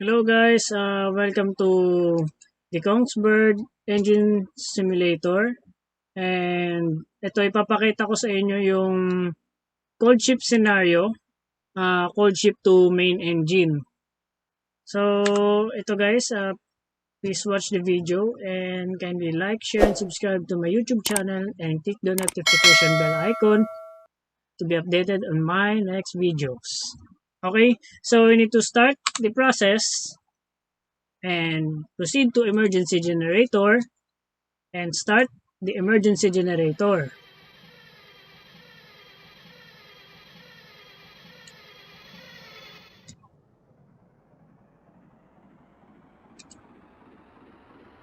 Hello guys, welcome to the Kongsberg Engine Simulator, and ito ipapakita ko sa inyo yung cold shift scenario, cold shift to main engine. So ito guys, please watch the video and kindly like, share, and subscribe to my YouTube channel and click the notification bell icon to be updated on my next videos. Okay, so we need to start the process and proceed to emergency generator and start the emergency generator.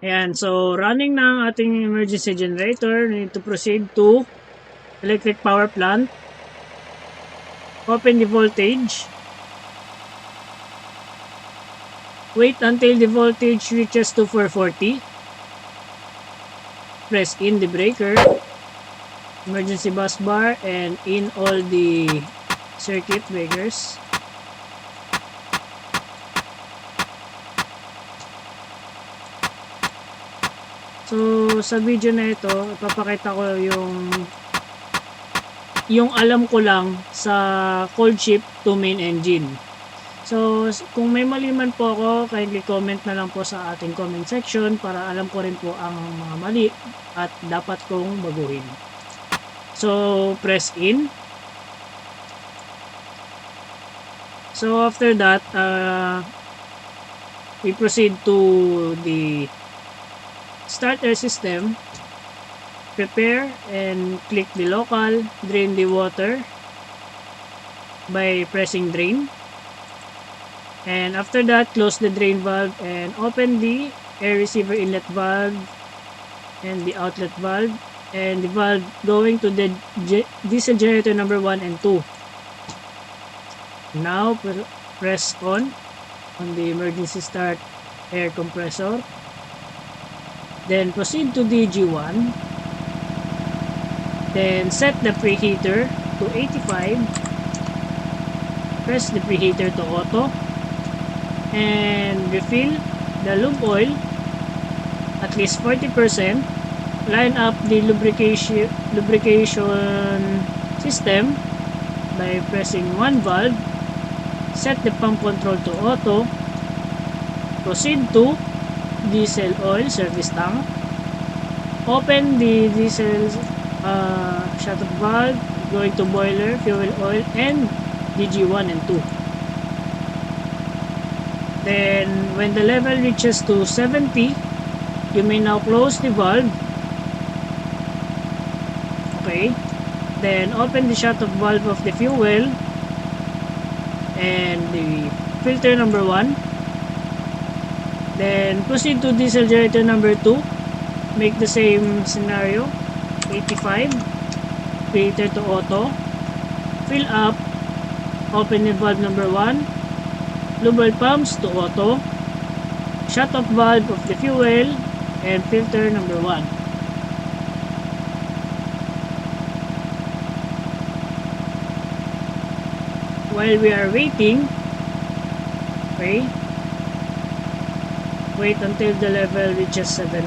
Ayan, so running na ang ating emergency generator, we need to proceed to electric power plant. Open the voltage. Wait until the voltage reaches to 440. Press in the breaker, emergency bus bar, and in all the circuit breakers. So, sa video na ito, ipapakita ko yung alam ko lang sa cold shift to main engine. So, kung may mali man po ako, kindly comment na lang po sa ating comment section para alam ko rin po ang mga mali at dapat kong baguhin. So, press in. So, after that, we proceed to the starter system. Prepare and click the local, drain the water by pressing drain. And after that, close the drain valve and open the air receiver inlet valve and the outlet valve and the valve going to the diesel generator number 1 and 2. Now press on the emergency start air compressor. Then proceed to DG1. Then set the preheater to 85. Press the preheater to auto. And refill the lube oil at least 40%. Line up the lubrication system by pressing one valve. Set the pump control to auto. Proceed to diesel oil service tank. Open the diesel shutoff valve going to boiler, fuel oil, and DG1 and 2. Then, when the level reaches to 70, you may now close the valve. Okay. Then, open the shutoff valve of the fuel and the filter number 1. Then, proceed to diesel generator number 2. Make the same scenario. 85. Filter to auto. Fill up. Open the valve number 1. Lube oil pumps to auto, shut off valve of the fuel, and filter number 1. While we are waiting, okay, wait until the level reaches 70,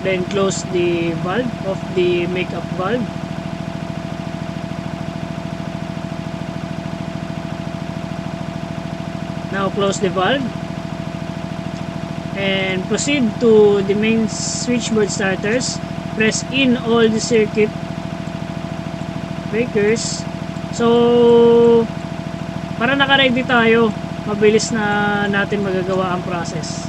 then close the valve of the makeup valve. Now close the valve and proceed to the main switchboard starters. Press in all the circuit breakers. So, para naka-ready tayo, mabilis na natin magagawa ang process.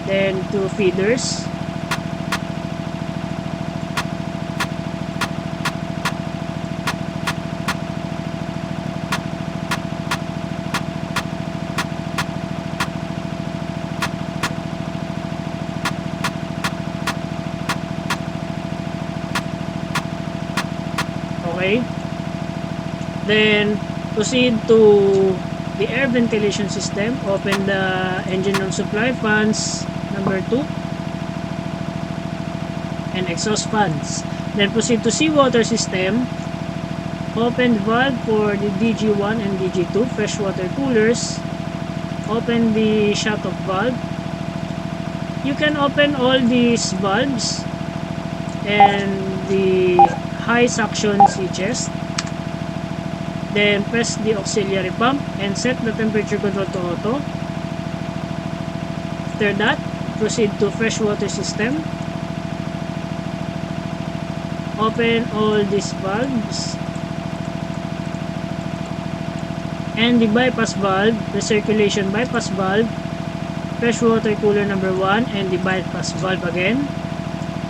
Then, 2 feeders. Okay. Then proceed to the air ventilation system. Open the engine room supply fans number 2 and exhaust fans. Then proceed to seawater system. Open the valve for the DG1 and DG2 freshwater coolers. Open the shutoff valve. You can open all these valves and the high suction sea chest. Then press the auxiliary pump and set the temperature control to auto. After that, proceed to freshwater system. Open all these valves and the bypass valve, recirculation bypass valve, freshwater cooler number 1 and the bypass valve again,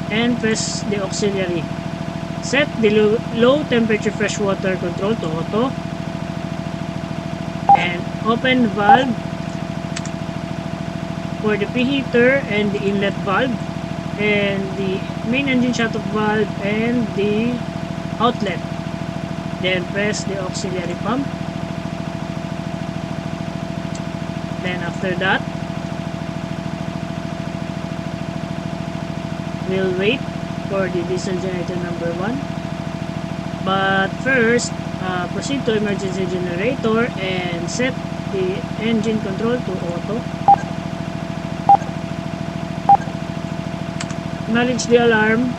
and press the auxiliary. Set the low temperature freshwater control to auto and open valve for the preheater and the inlet valve and the main engine shutoff valve and the outlet. Then press the auxiliary pump. Then after that, we'll wait for the diesel generator number 1. But first, proceed to emergency generator and set the engine control to auto. Acknowledge the alarm.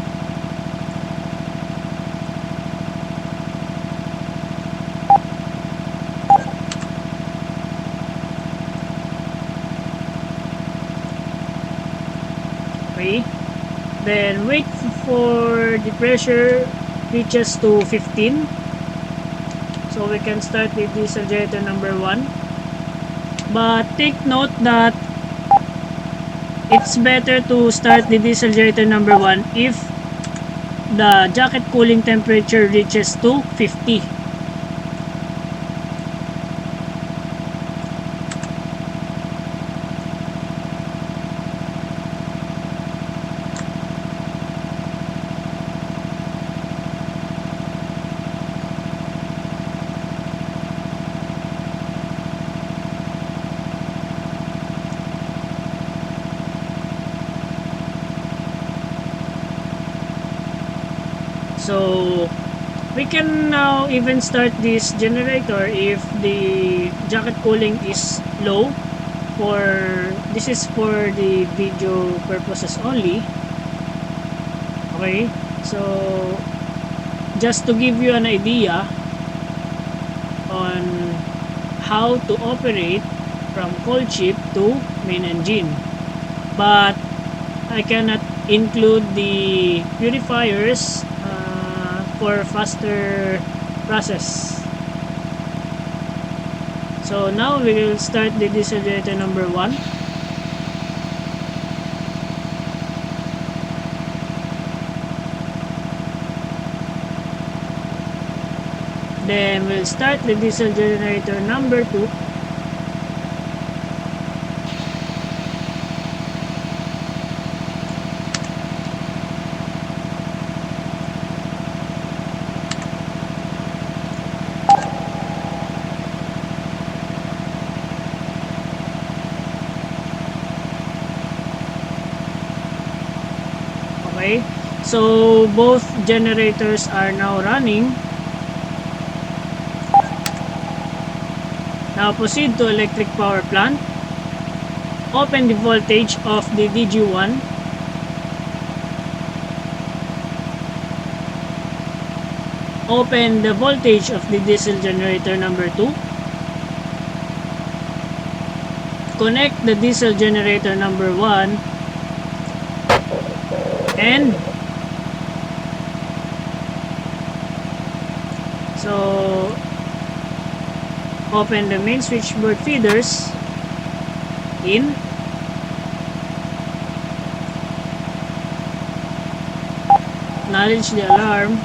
Okay. Then wait for the pressure reaches to 15. So we can start the diesel generator number 1. But take note that it's better to start the diesel generator number 1 if the jacket cooling temperature reaches to 50. So we can now even start this generator if the jacket cooling is low. This is for the video purposes only. Okay, so just to give you an idea on how to operate from cold ship to main engine, but I cannot include the purifiers for faster process. So now we will start the diesel generator number 1. Then we'll start the diesel generator number 2. Okay, so both generators are now running. Now proceed to electric power plant. Open the voltage of the DG1. Open the voltage of the diesel generator number 2. Connect the diesel generator number 1 and so open the main switchboard feeders in. Acknowledge the alarm.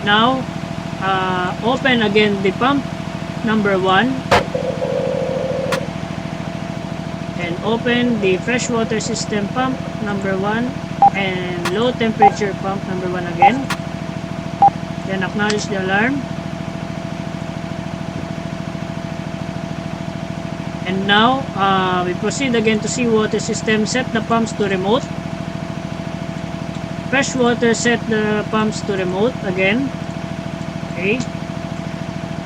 Now open again the pump number 1 and open the freshwater system pump number 1 and low temperature pump number 1 again. Then acknowledge the alarm. And now, we proceed again to seawater system. Set the pumps to remote. Freshwater, set the pumps to remote again. Okay.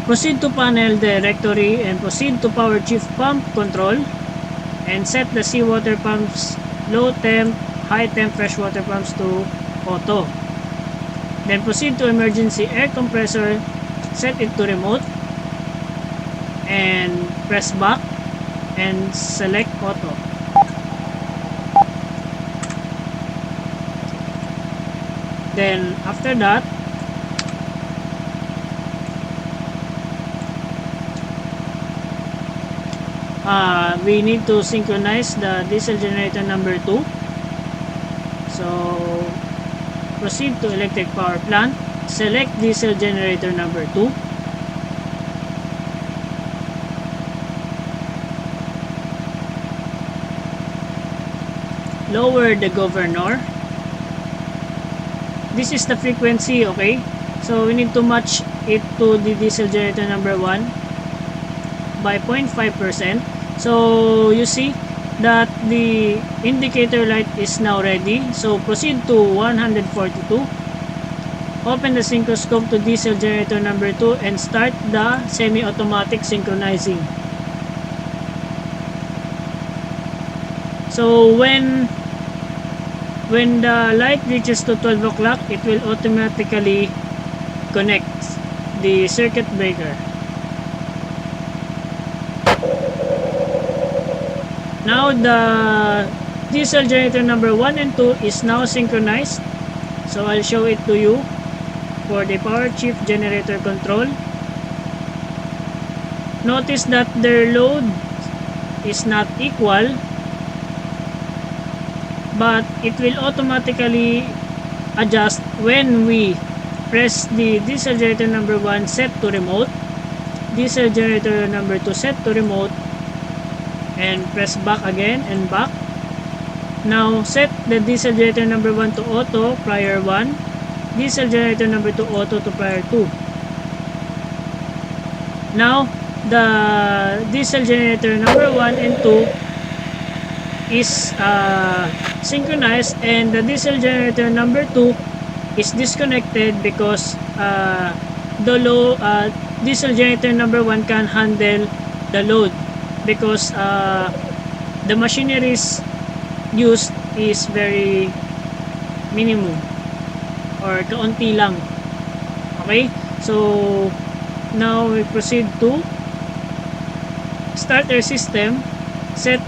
Proceed to panel directory and proceed to power chief pump control. And set the seawater pumps low temp, high temp freshwater pumps to auto. Then proceed to emergency air compressor. Set it to remote. And press back. And select auto. Then after that, we need to synchronize the diesel generator number 2. So proceed to electric power plant. Select diesel generator number 2. Lower the governor. This is the frequency, okay? So we need to match it to the diesel generator number 1 by 0.5%. So you see that the indicator light is now ready. So proceed to 142. Open the synchroscope to diesel generator number 2 and start the semi-automatic synchronizing. So when the light reaches to 12 o'clock, it will automatically connect the circuit breaker. Now the diesel generator number 1 and 2 is now synchronized. So I'll show it to you for the power chief generator control. Notice that their load is not equal, but it will automatically adjust when we press the diesel generator number 1 set to remote, diesel generator number 2 set to remote, and press back again and back. Now set the diesel generator number 1 to auto prior 1, diesel generator number 2 auto to prior 2. Now the diesel generator number 1 and 2 is synchronized, and the diesel generator number 2 is disconnected because the low diesel generator number 1 can handle the load because the machineries used is very minimum or kaunti lang. Okay, so now we proceed to start our system. Set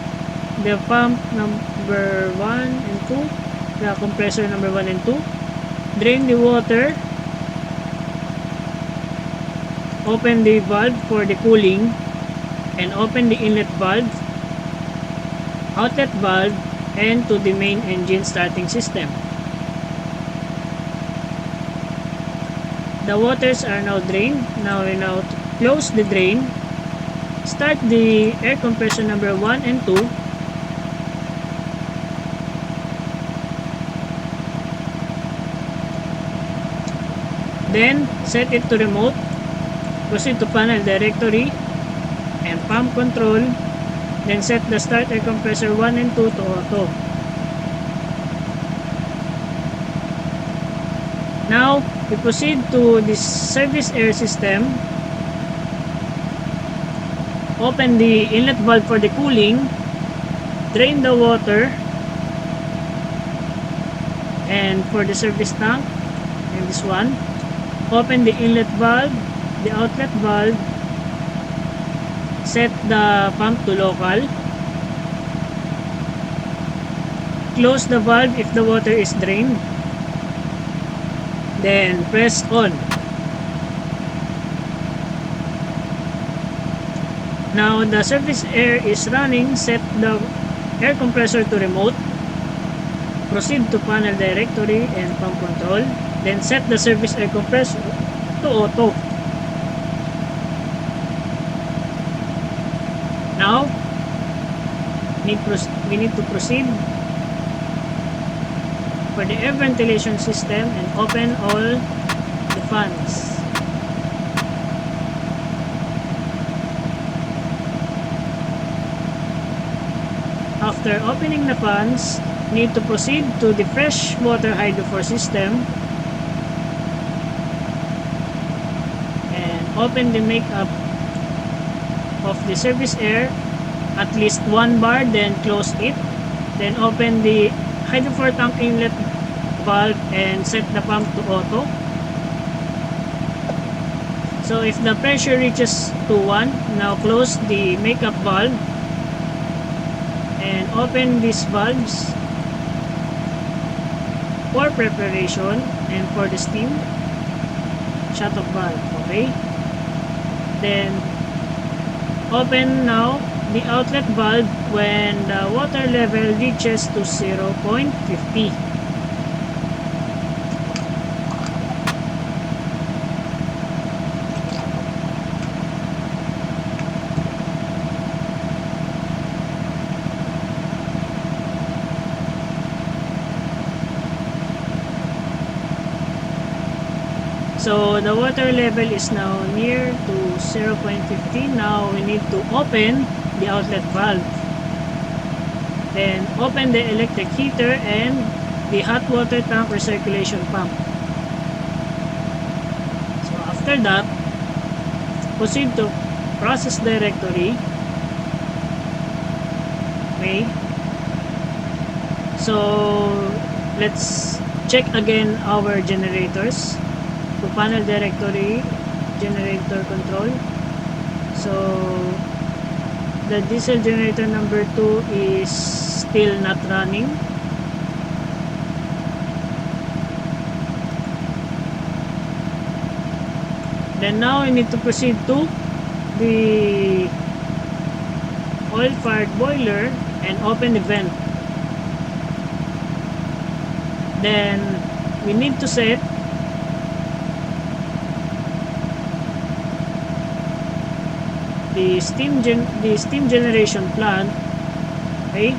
the pump number 1 and 2, the compressor number 1 and 2, drain the water, open the valve for the cooling, and open the inlet valve, outlet valve, and to the main engine starting system. The waters are now drained. Now we now close the drain, start the air compressor number 1 and 2, then set it to remote, proceed to panel directory and pump control, then set the start air compressor 1 and 2 to auto. Now we proceed to the service air system. Open the inlet valve for the cooling, drain the water, and for the service tank, and this one, open the inlet valve, the outlet valve, set the pump to local, close the valve if the water is drained, then press on. Now the surface air is running. Set the air compressor to remote, proceed to panel directory and pump control, then set the surface air compressor to auto. Now we need to proceed for the air ventilation system and open all the fans. after opening the fans, need to proceed to the fresh water hydrofor system and open the makeup of the service air at least 1 bar, then close it, then open the hydrofor tank inlet valve and set the pump to auto. So if the pressure reaches to 1, now close the makeup valve and open these valves for preparation and for the steam shut-off valve. Okay, then open now the outlet valve when the water level reaches to 0.50. So the water level is now near to 0.50. Now we need to open the outlet valve. Then open the electric heater and the hot water tank recirculation pump. So after that, proceed to process directory. Okay. So let's check again our generators. To panel directory, generator control. So the diesel generator number 2 is still not running. Then now we need to proceed to the oil fired boiler and open the vent. Then we need to set the steam generation plant. Okay,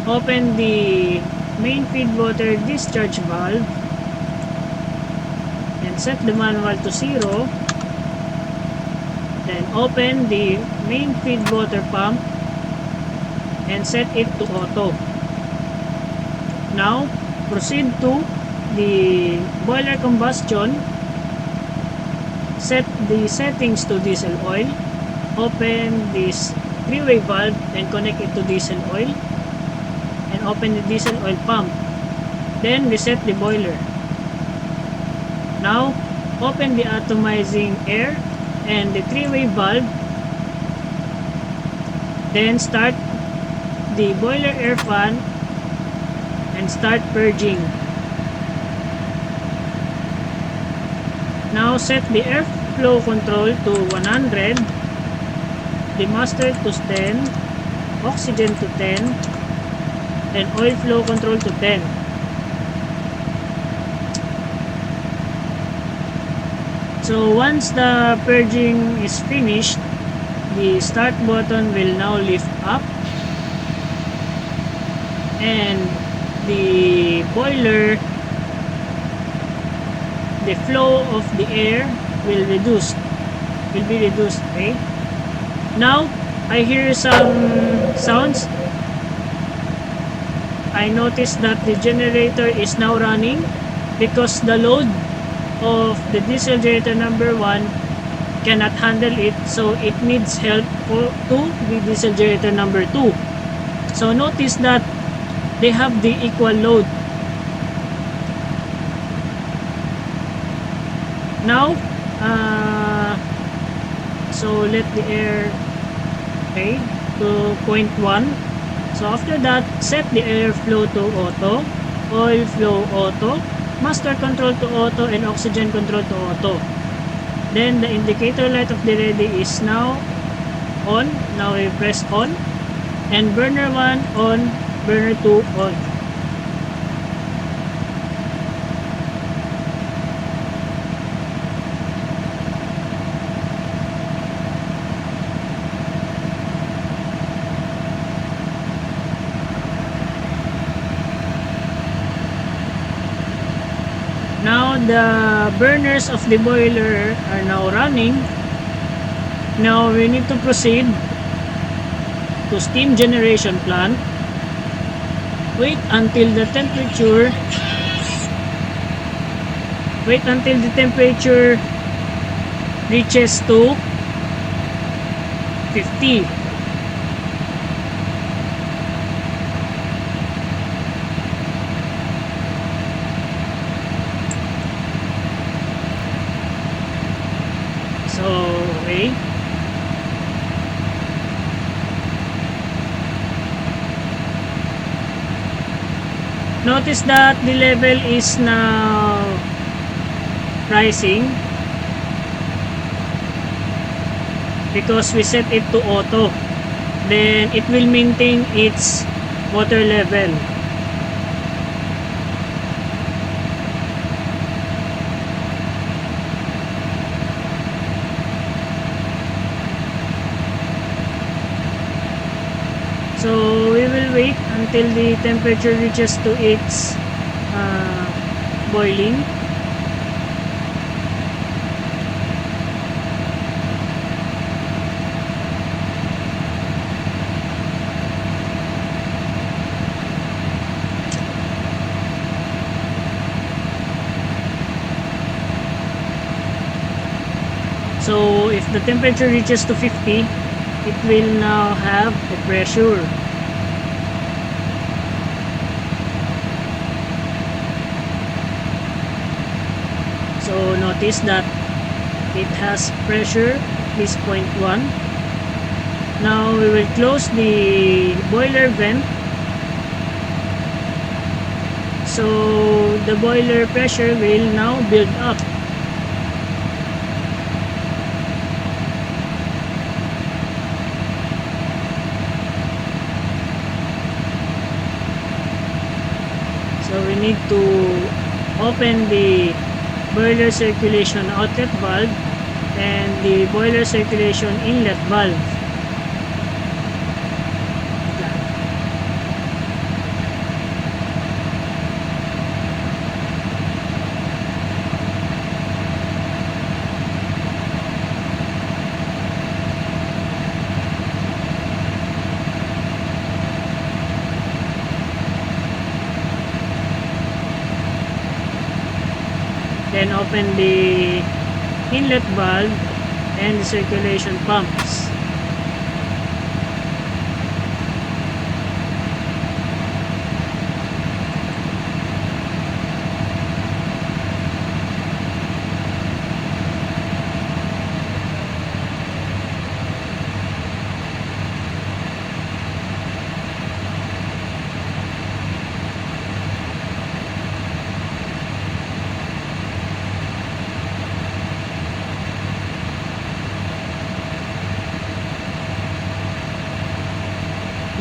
open the main feed water discharge valve and set the manual to 0. Then open the main feed water pump and set it to auto. Now proceed to the boiler combustion. Set the settings to diesel oil. Open this 3-way valve and connect it to diesel oil. And open the diesel oil pump. Then reset the boiler. Now open the atomizing air and the 3-way valve. Then start the boiler air fan and start purging. Now set the airflow control to 100, the master to 10, oxygen to 10, and oil flow control to 10. So once the purging is finished, the start button will now lift up and the boiler, the flow of the air will be reduced. Okay, now I hear some sounds. I noticed that the generator is now running because the load of the diesel generator number 1 cannot handle it, so it needs help to the diesel generator number 2. So notice that they have the equal load. Now so let the air, okay, to 0.1. So after that, set the air flow to auto, oil flow auto, master control to auto, and oxygen control to auto. Then the indicator light of the ready is now on. Now we press on, and burner 1 on, burner 2 on. Now the burners of the boiler are now running. Now we need to proceed to steam generation plant. Wait until the temperature reaches to 50. So, okay. Notice that the level is now rising because we set it to auto. Then it will maintain its water level. So we will wait until the temperature reaches to its boiling. So if the temperature reaches to 50, it will now have a pressure. So notice that it has pressure is 0.1. Now we will close the boiler vent. So the boiler pressure will now build up. So we need to open the boiler circulation outlet valve and the boiler circulation inlet valve. Then open the inlet valve and the circulation pumps.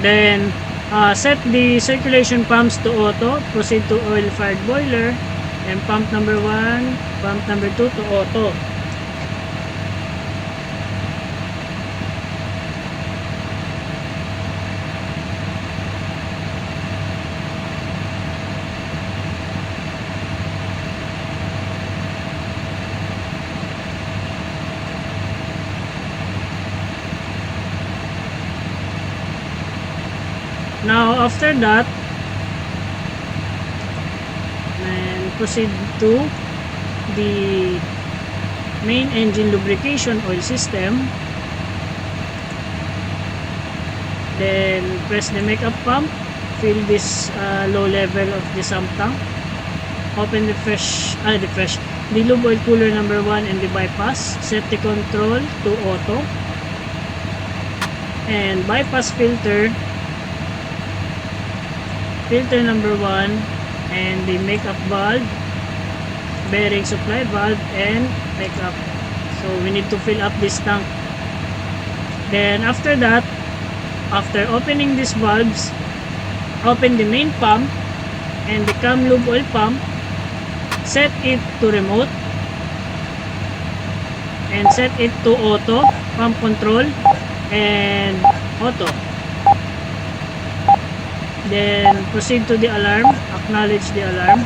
Then set the circulation pumps to auto, proceed to oil-fired boiler, and pump number 1, pump number 2 to auto. Now after that, and proceed to the main engine lubrication oil system. Then press the makeup pump, fill this low level of the sump tank. Open the the lube oil cooler number 1 and the bypass. Set the control to auto. And bypass filter number 1 and the makeup valve, bearing supply valve, and makeup. So we need to fill up this tank. Then after that, after opening these valves, open the main pump and the cam lube oil pump, set it to remote and set it to auto, pump control and auto. Then proceed to the alarm, acknowledge the alarm.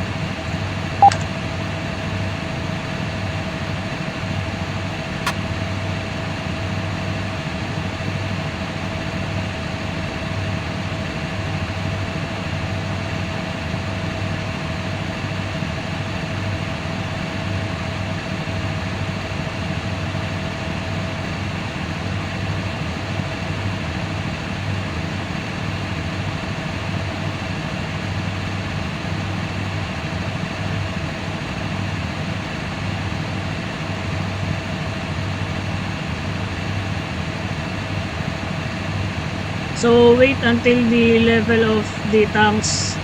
So wait until the level of the tanks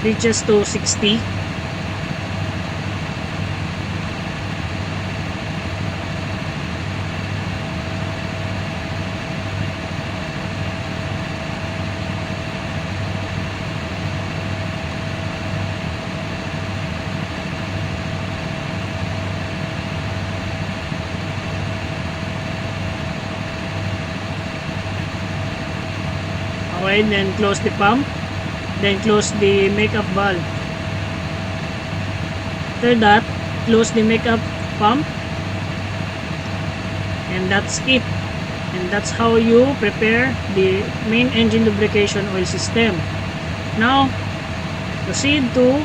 reaches to 60. Okay, then close the pump, then close the makeup valve. After that, close the makeup pump, and that's it. And that's how you prepare the main engine lubrication oil system. Now, proceed to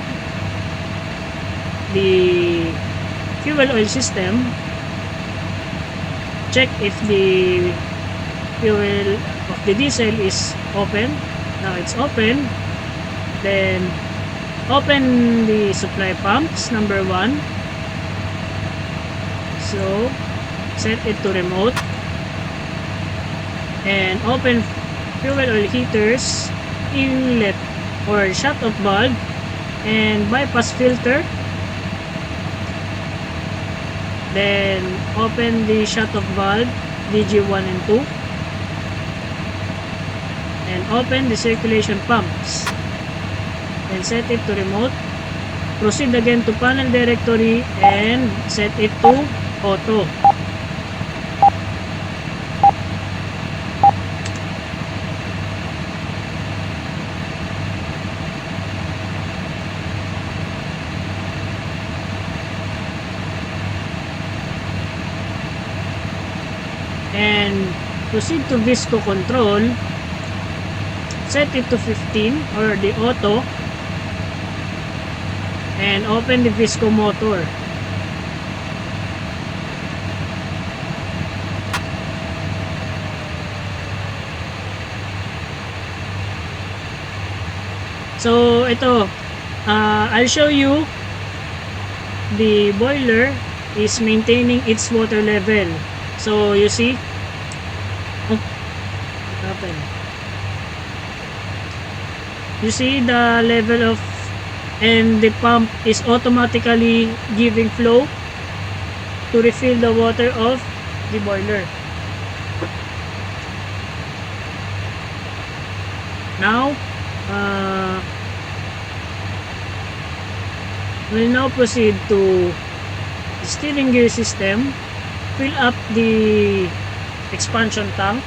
the fuel oil system. Check if the fuel of the diesel is open. Now it's open. Then open the supply pumps, number 1. So set it to remote. And open fuel oil heaters, inlet or shut-off valve, and bypass filter. Then open the shut-off valve, DG1 and 2. And open the circulation pumps. And set it to remote. Proceed again to panel directory and set it to auto. And proceed to visco control. Set it to 15 or the auto. And open the visco motor. So ito, I'll show you the boiler is maintaining its water level. So you see, what happened? You see the level of, and the pump is automatically giving flow to refill the water of the boiler. Now, we'll now proceed to the steering gear system. Fill up the expansion tank.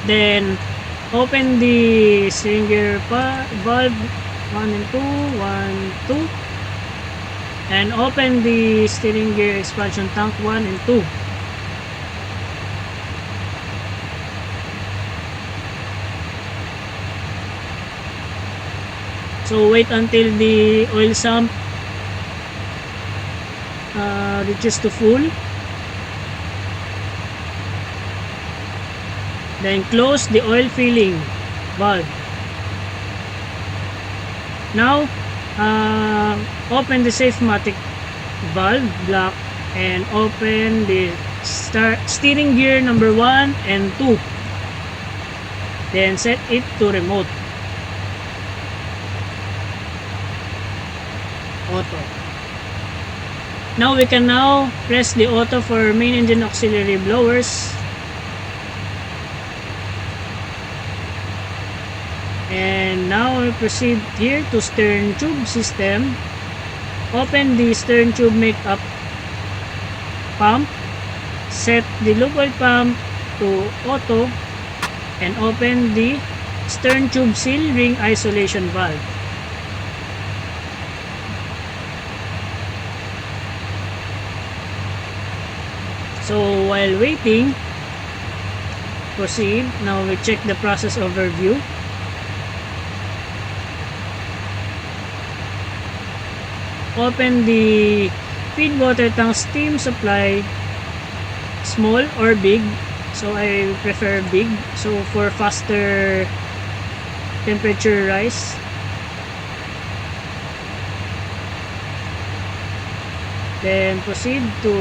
Then open the steering gear valve 1 and 2, 1, 2, and open the steering gear expansion tank 1 and 2. So wait until the oil sump reaches to full. Then close the oil filling valve. Now, open the safe-matic valve block and open the steering gear number 1 and 2. Then set it to remote. Auto. Now we can now press the auto for main engine auxiliary blowers. And now we proceed here to stern tube system. Open the stern tube makeup pump. Set the lube oil pump to auto and open the stern tube seal ring isolation valve. So while waiting, proceed. Now we check the process overview. open the feed water tank steam supply, small or big. So I prefer big, so for faster temperature rise. Then proceed to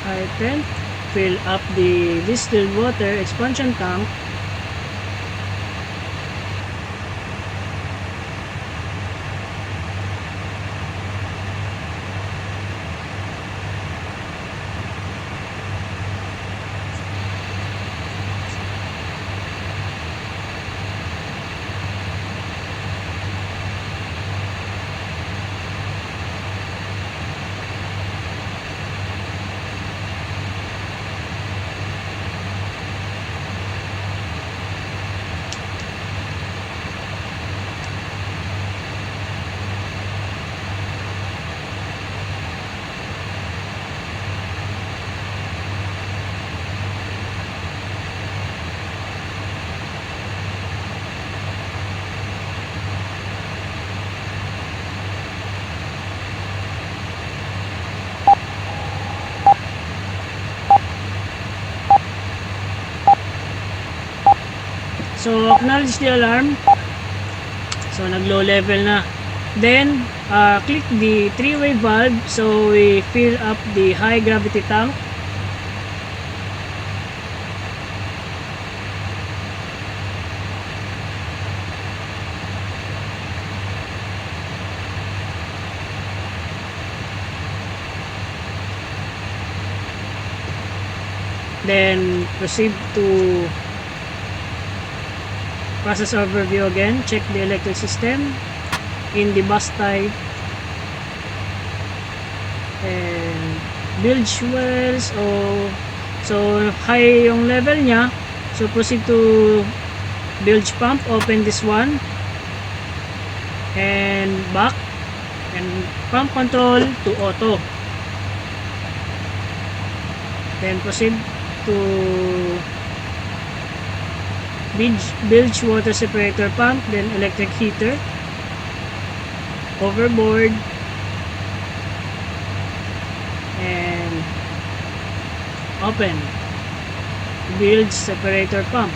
hydrant, fill up the distilled water expansion tank. So acknowledge the alarm. So nag-low level na. Then click the three-way valve so we fill up the high gravity tank. Then proceed to process overview again. Check the electric system in the bus type and bilge wells. So high yung level nya, so proceed to bilge pump. Open this one and back, and pump control to auto. Then proceed to bilge water separator pump, then electric heater, overboard, and open bilge separator pump.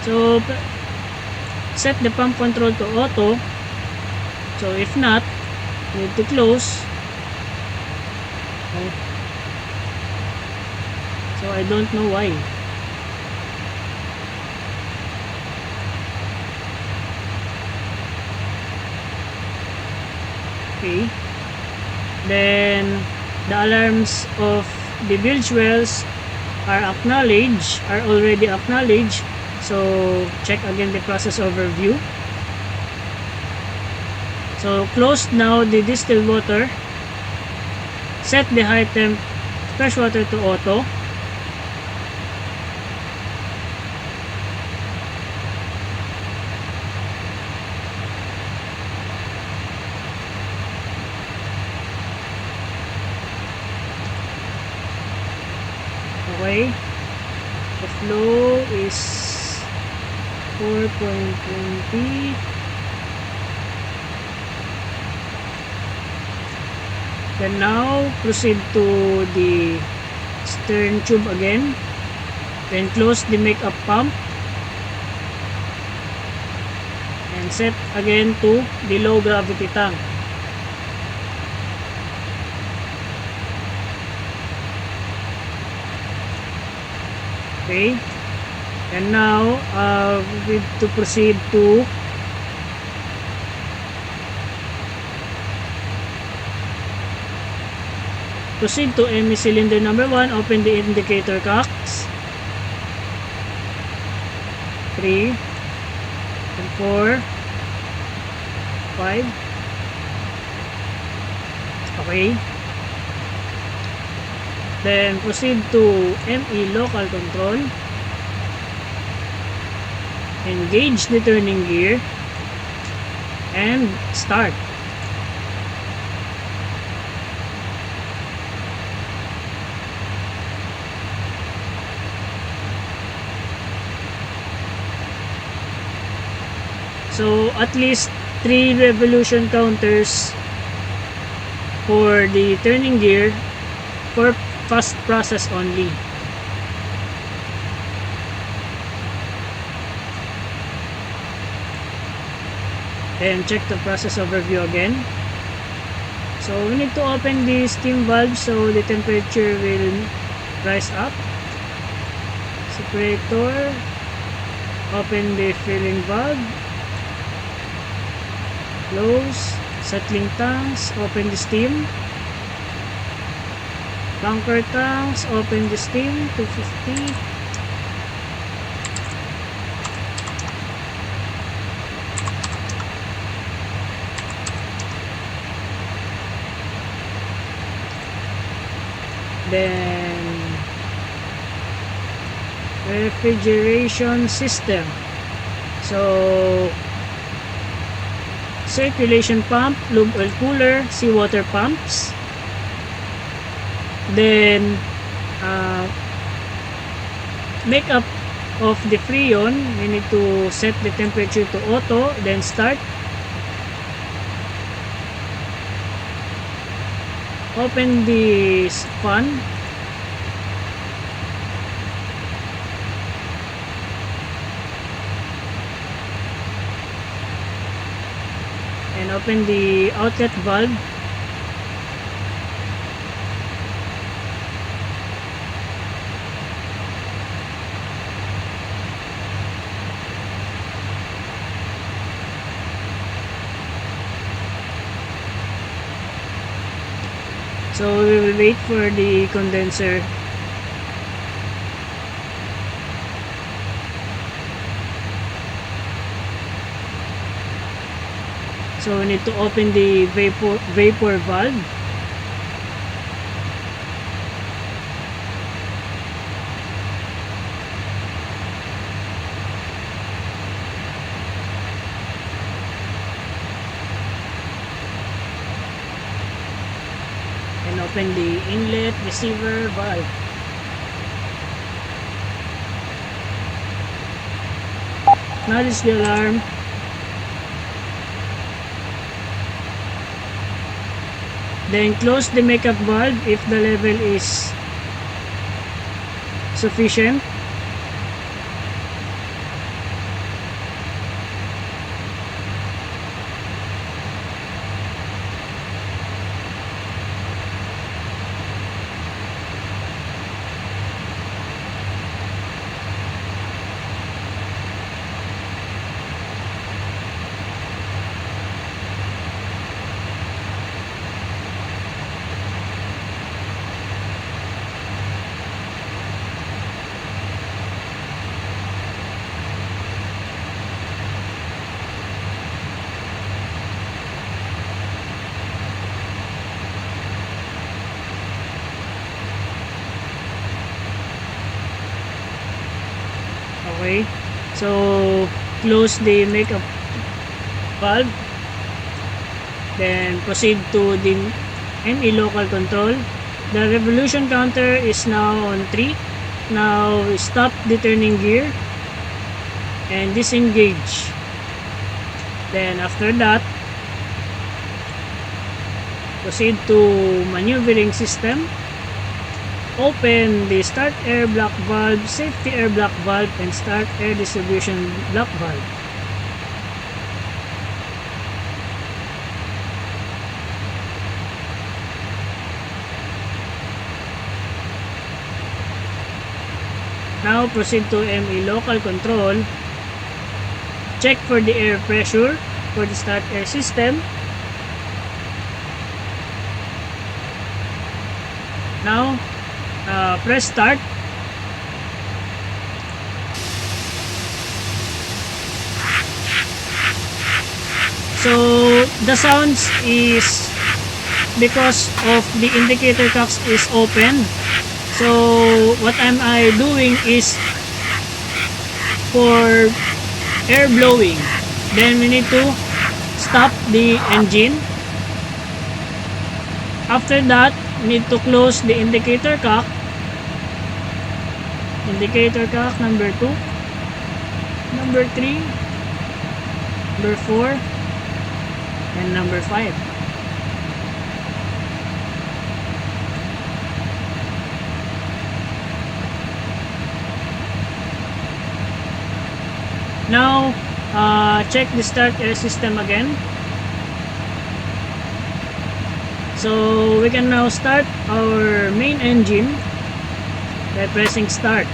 So set the pump control to auto. So if not, need to close. Okay. So I don't know why. Okay. Then the alarms of the bilge wells are already acknowledged. So check again the process overview. So close now the distilled water. Set the high temp fresh water to auto. Okay. The flow is 4.20. Then now proceed to the stern tube again. Then close the makeup pump and set again to the low gravity tank. Okay. And now we need to proceed to ME cylinder number 1. Open the indicator cocks. 3 and 4, 5. Okay. Then proceed to ME local control. Engage the turning gear and start. So at least 3 revolution counters for the turning gear for fast process only. And check the process overview again. So we need to open the steam valve so the temperature will rise up. Separator. Open the filling valve. Close. Settling tanks. Open the steam. Bunker tanks. Open the steam. 250. Then refrigeration system. So circulation pump, lube oil cooler, seawater pumps. Then makeup of the freon, we need to set the temperature to auto, then start. Open the fan. And open the outlet valve. So we will wait for the condenser. So we need to open the vapor valve. And open the inlet receiver valve. Acknowledge the alarm. Then close the makeup valve if the level is sufficient. Okay, so close the makeup valve, then proceed to the ME local control. The revolution counter is now on 3. Now stop the turning gear and disengage. Then after that, proceed to maneuvering system. Open the start air block valve, safety air block valve, and start air distribution block valve. Now proceed to ME local control. Check for the air pressure for the start air system. Now press start. So the sounds is because of the indicator cocks is open. So what am I doing is for air blowing. Then we need to stop the engine. After that, need to close the indicator cock. Indicator cock number 2, number 3, number 4, and number 5. Now, check the start air system again. So we can now start our main engine by pressing start.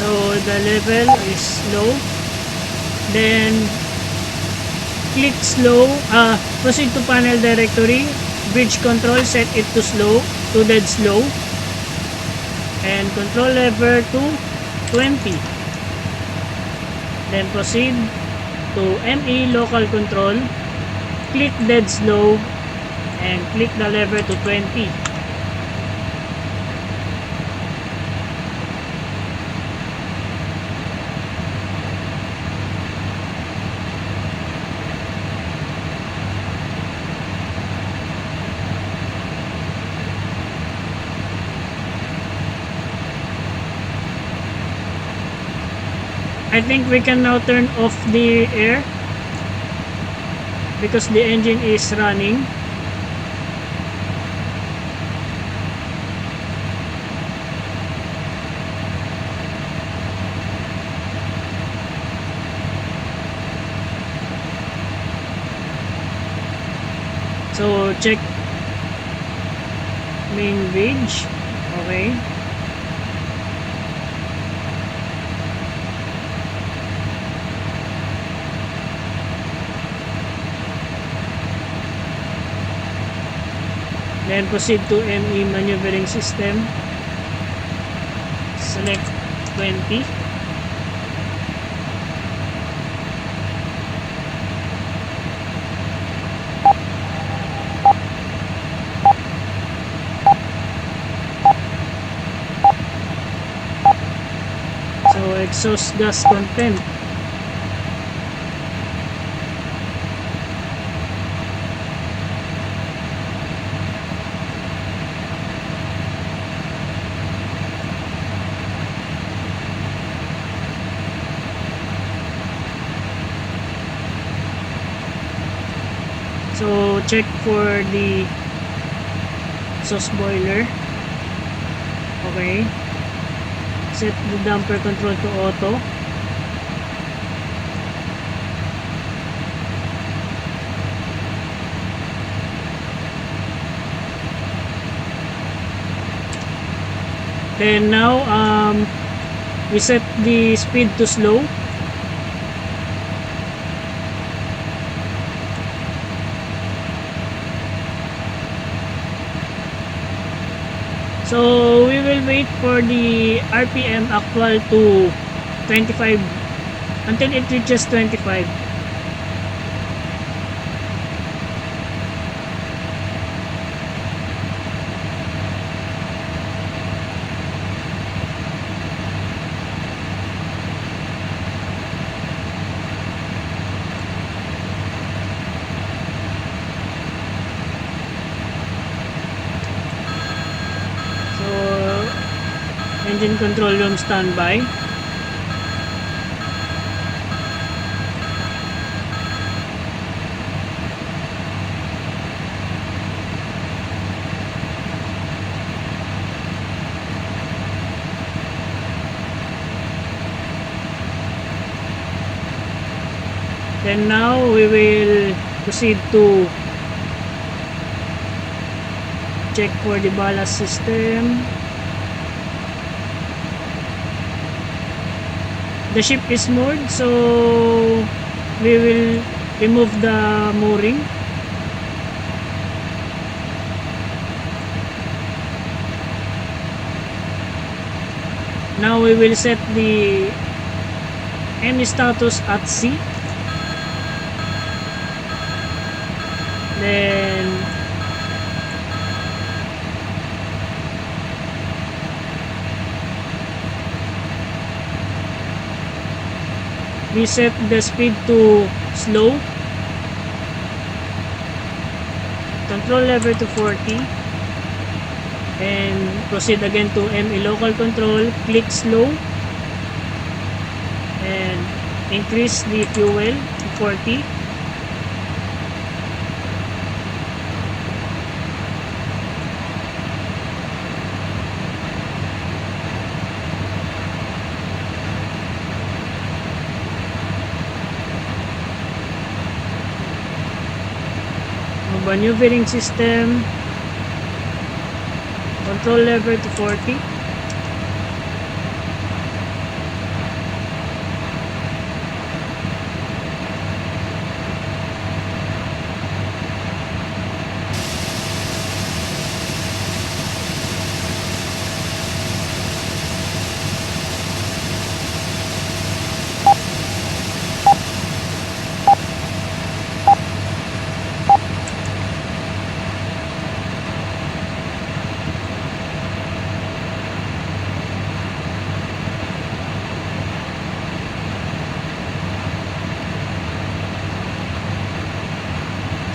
So the level is low. Then click slow, proceed to panel directory, bridge control, set it to slow, to dead slow, and control lever to 20. Then proceed to ME local control, click dead slow, and click the lever to 20. I think we can now turn off the air because the engine is running. So check main gauge. Okay. Then proceed to ME maneuvering system. Select 20. So exhaust gas content. So check for the exhaust boiler. Okay. Set the damper control to auto. Then now we set the speed to slow. So we will wait for the RPM actual to 25 until it reaches 25. Engine control room standby. Then now we will proceed to check for the ballast system. The ship is moored, so we will remove the mooring. Now we will set the ME status at sea. Then we set the speed to slow, control lever to 40, and proceed again to ME local control, click slow, and increase the fuel to 40. Maneuvering system, control lever to 40.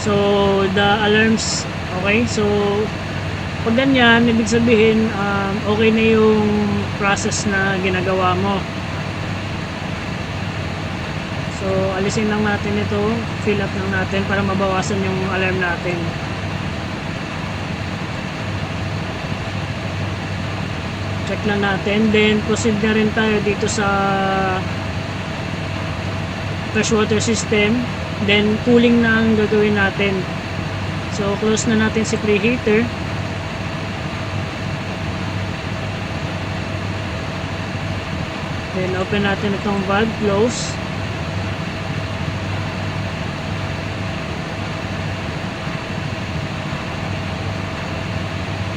So the alarms, okay, so pag ganyan, ibig sabihin okay na yung process na ginagawa mo. So alisin lang natin ito, fill up lang natin para mabawasan yung alarm natin. Check lang natin, then proceed na rin tayo dito sa freshwater system. Then cooling na ang gagawin natin. So close na natin si preheater. Then open natin itong valve, close.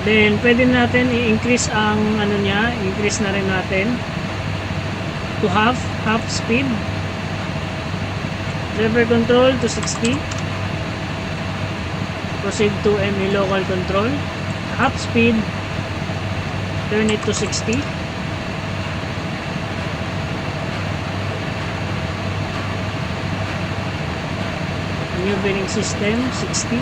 Then pwede natin i-increase ang ano niya, increase na rin natin to half speed. Lever control to 60. Proceed to ME local control. Half speed. Turn it to 60. Maneuvering system 60.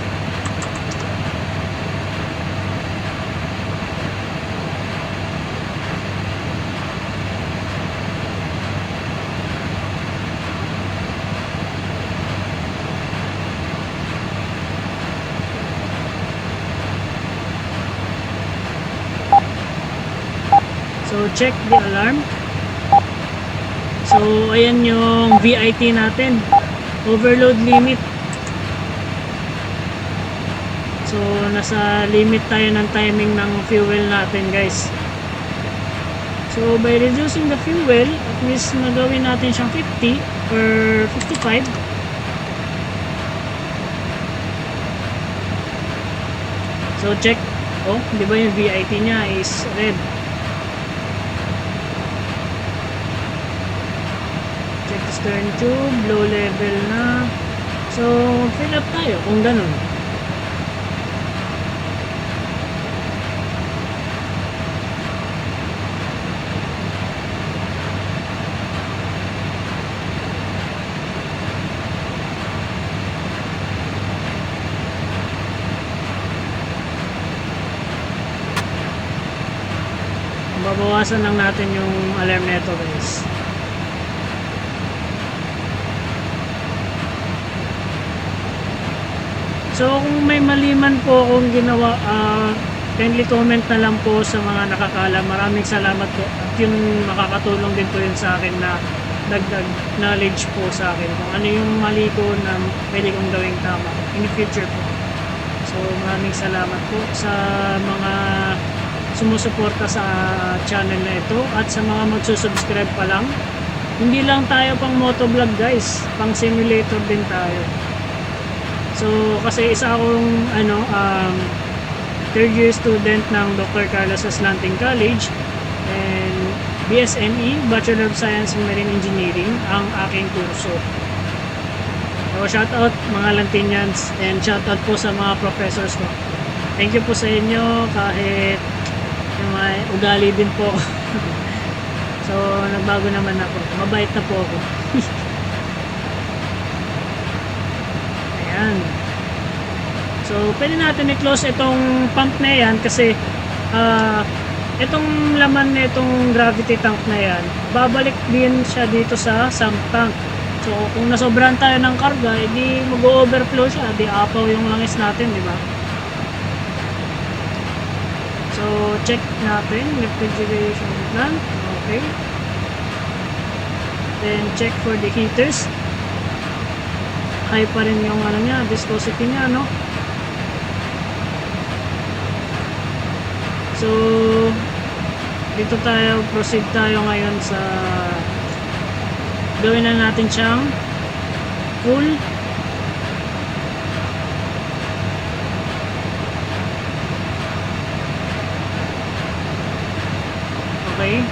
So check the alarm. So ayan yung VIT natin, overload limit. So nasa limit tayo ng timing ng fuel natin, guys. So by reducing the fuel, at least nagawin natin siyang 50 or 55. So check, oh, di ba yung VIT niya is red. Check the stern tube, low level na. So fill up tayo kung ganun. Babawasan lang natin yung alarm neto, guys. So kung may mali man po akong ginawa, kindly comment na lang po sa mga nakakaalam. Maraming salamat po. At yun, makakatulong din po yun sa akin na dagdag knowledge po sa akin kung ano yung mali ko na pwede kong gawing tama in the future po. So maraming salamat po sa mga sumusuporta sa channel na ito at sa mga magsusubscribe pa lang. hindi lang tayo pang motovlog guys, pang simulator din tayo. So kasi isa akong third year student ng Dr. Carlos Aslanting College, and BSME, Bachelor of Science in Marine Engineering ang aking kurso. So shoutout mga Lantinians, and shoutout po sa mga professors ko. Thank you po sa inyo kahit may ugali din po. So nagbago naman ako, mabait na po ako. Ayan. So pwede natin i-close itong pump na yan kasi itong laman na itong gravity tank na yan, babalik din siya dito sa sump tank. So kung nasobran tayo ng karga, edi mag-overflow siya, di apaw yung langis natin, di ba? So check natin refrigeration plant. Okay. Then check for the heaters. High pa rin yung niya, viscosity niya, no? So dito tayo, proceed tayo ngayon sa gawin na natin siyang full. Okay.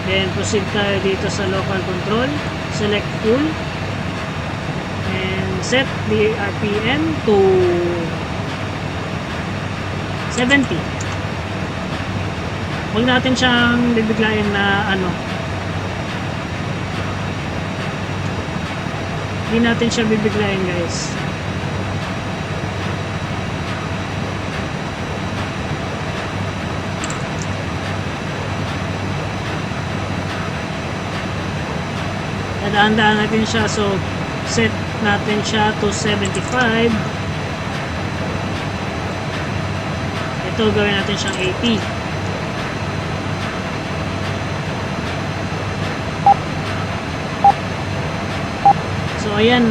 Then proceed tayo dito sa local control, select full, and set the RPM to 70. Huwag natin siyang bibiglayin na hindi natin siya bibiglayin guys. Dadaan-daan natin siya, so set natin siya to 75. Ito gawin natin siyang 80. So ayan,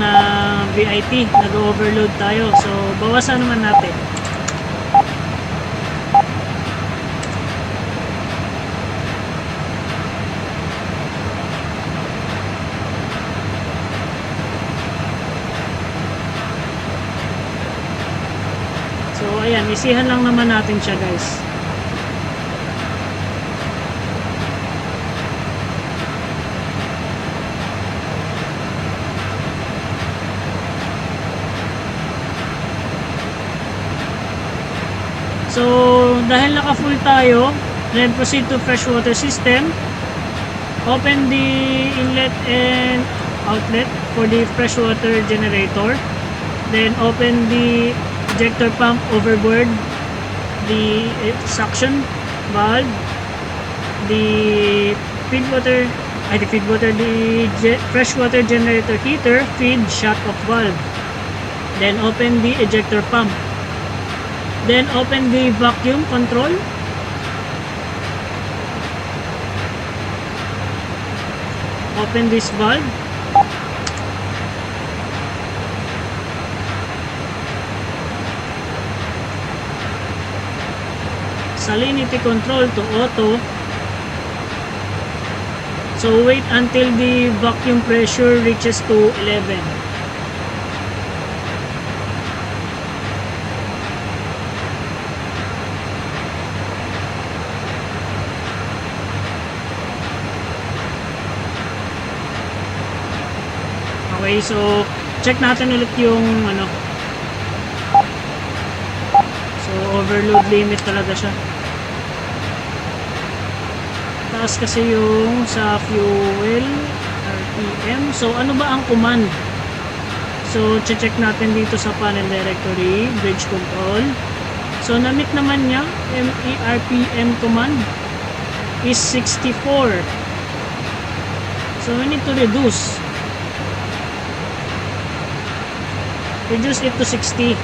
VIT, nag-overload tayo, so bawasan naman natin. So ayan, isihan lang naman natin siya guys. So dahil naka-full tayo, then proceed to freshwater system. Open the inlet and outlet for the freshwater generator. Then open the ejector pump overboard, the suction valve, the freshwater generator heater feed shut-off valve. Then open the ejector pump. Then open the vacuum control. Open this valve. Salinity control to auto. So wait until the vacuum pressure reaches to 11. Okay, so check natin ulit yung so overload limit talaga siya. Taas kasi yung sa fuel RPM. So ano ba ang command? So check natin dito sa panel directory, bridge control. So na-meet naman niya, MERPM command is 64. So we need to reduce it to 60.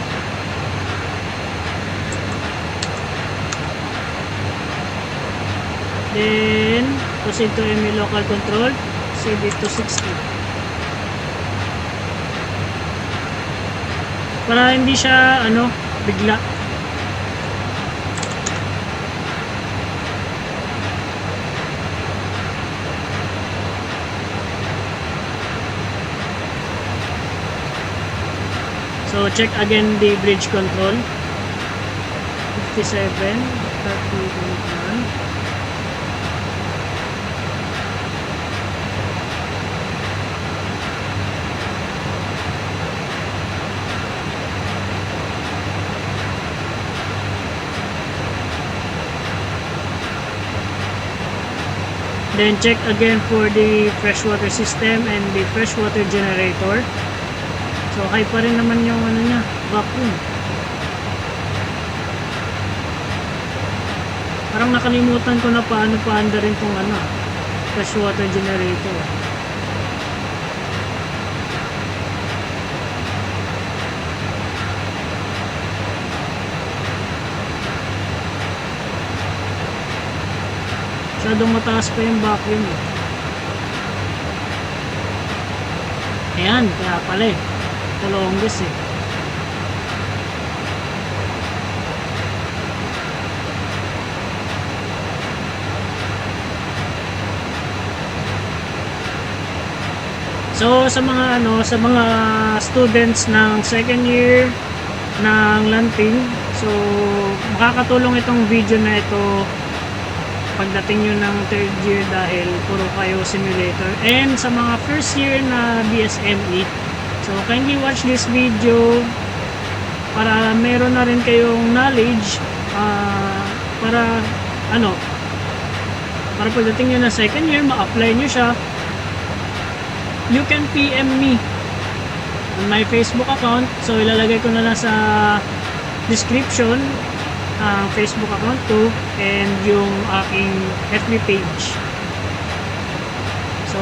Then proceed to ME local control, set it to 60. para hindi siya bigla. So check again the bridge control. 57, 30, then check again for the freshwater system and the freshwater generator. So high pa rin naman yung niya, vacuum. Parang nakalimutan ko na paano paanda rin tong freshwater generator. Masyadong mataas pa yung vacuum. Ayan, kaya pala ito longest So sa mga students ng second year ng lanting, so makakatulong itong video na ito pagdating nyo ng third year dahil puro kayo simulator, and sa mga first year na BSME. So kindly watch this video para meron na rin kayong knowledge para pagdating nyo na second year ma-apply nyo siya. You can PM me on my Facebook account. So ilalagay ko na lang sa description ang Facebook account ko and yung aking FB page. So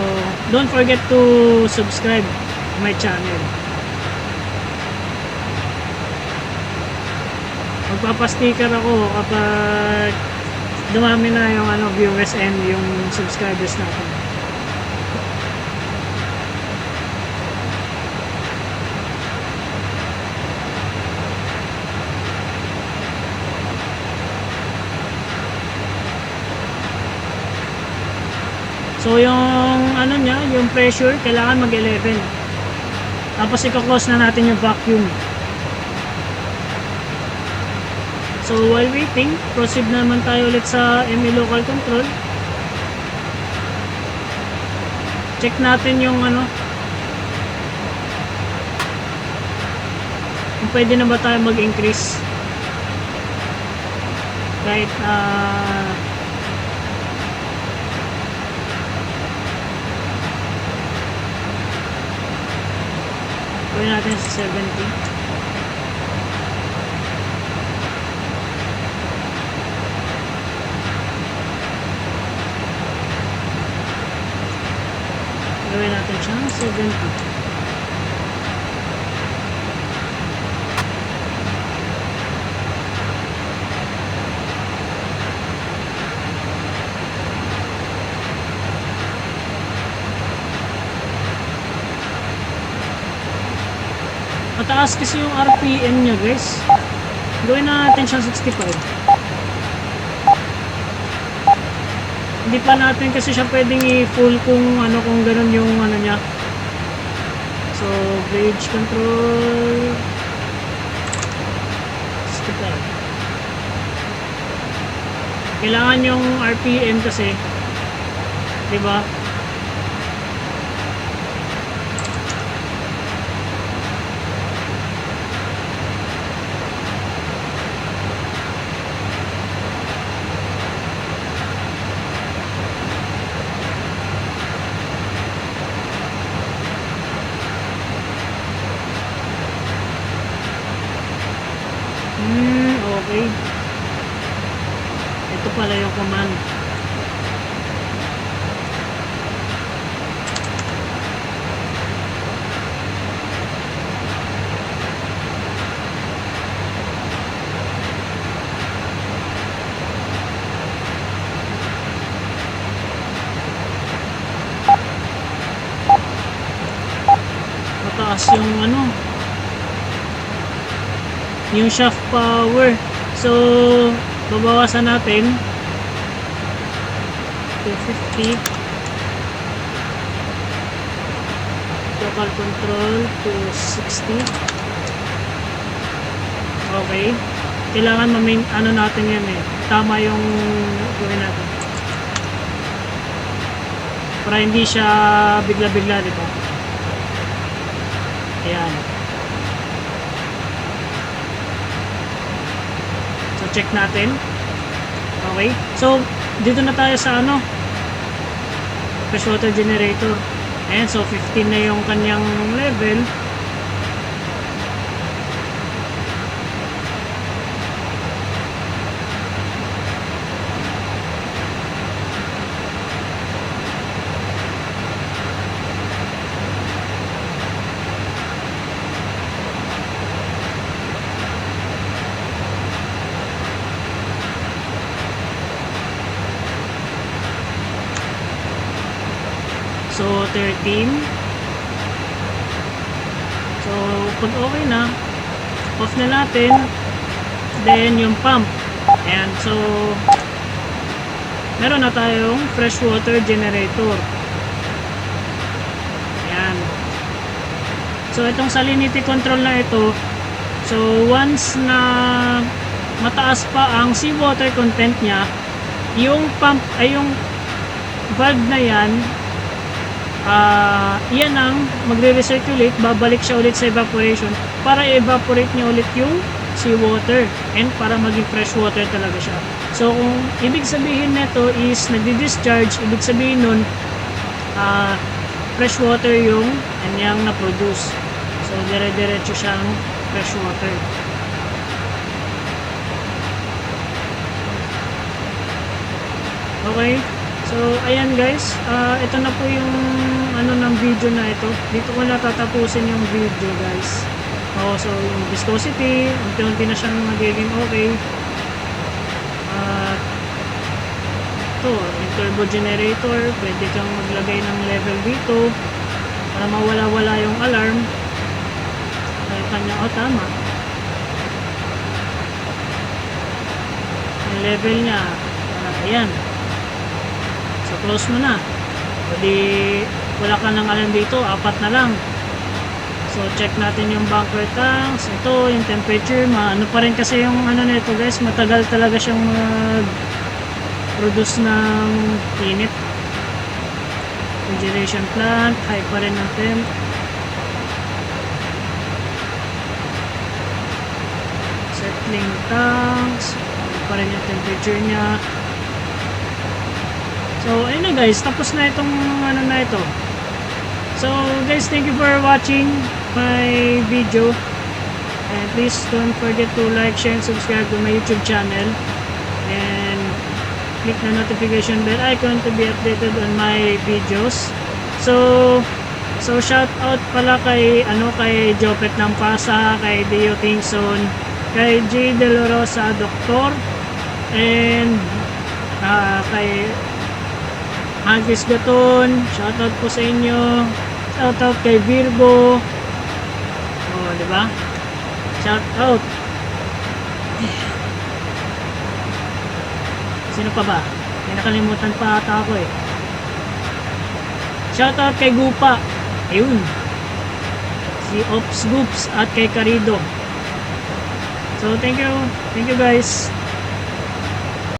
don't forget to subscribe to my channel. Magpapasticker ako kapag dumami na yung viewers and yung subscribers natin. So yung yung pressure kailangan mag-11. Tapos i-close na natin yung vacuum. So while waiting, proceed naman tayo ulit sa ME local control. Check natin yung kung pwede na ba tayo mag-increase. Kahit gawin natin sa 70. Gawin natin siyang 70. Mataas kasi yung RPM nya guys. Gawin natin siyang 65. Hindi pa natin kasi siya pwedeng i-full kung ganun yung niya. So bridge control 65. Kailangan yung RPM kasi, di ba? Okay. Ito pala yung command. Mataas yung yung shaft power. So babawasan natin 250, local control 260. Okay, kailangan ano natin yan tama yung gawin natin para hindi siya bigla-bigla, di ba? Ayan. So check natin. Okay, so dito na tayo sa fresh water generator. Ayan, so 15 na yung kanyang level. So 13. So pag okay na, off na natin. Then yung pump. Ayan, so meron na tayong fresh water generator. Ayan. So itong salinity control na ito, so once na mataas pa ang seawater content niya, yung pump ay yung valve na yan, yan ang magre-recirculate, babalik siya ulit sa evaporation para i-evaporate niya ulit yung seawater and para maging fresh water talaga siya. So kung ibig sabihin nito is nagdi-discharge, ibig sabihin nun fresh water yung kanyang na-produce. So dire-diretso siyang fresh water. Okay, so ayan guys, ito na po yung ng video na ito. Dito ko na tatapusin yung video guys. So yung viscosity, unti-unti na siyang magiging okay. Ito, yung turbo generator, pwede kang maglagay ng level dito para mawala-wala yung alarm. Kanya, tama. Yung level niya, ayan. So close mo na. Pwede wala ka nang alam dito, 4 na lang. So check natin yung bunker tanks. Ito yung temperature, ano pa rin kasi yung nito guys, matagal talaga siyang mag-produce ng init. Refrigeration plant, high pa rin ang temp. Settling tanks, ano pa rin yung temperature niya. So ayun na guys, tapos na itong na ito. So guys, thank you for watching my video, and please don't forget to like, share, and subscribe to my YouTube channel, and click the notification bell icon to be updated on my videos. So shout out pala kay kay Joven ng Pasa, kay Dio Tingson, kay J. De La Rosa Doktor, and kay Agis Gaton, shoutout po sa inyo. Shoutout kay Virgo. Diba? Shoutout. Sino pa ba? May nakalimutan pa ata ako Shoutout kay Gupa. Ayun. Si Ops Goops at kay Carido. So thank you. Thank you guys.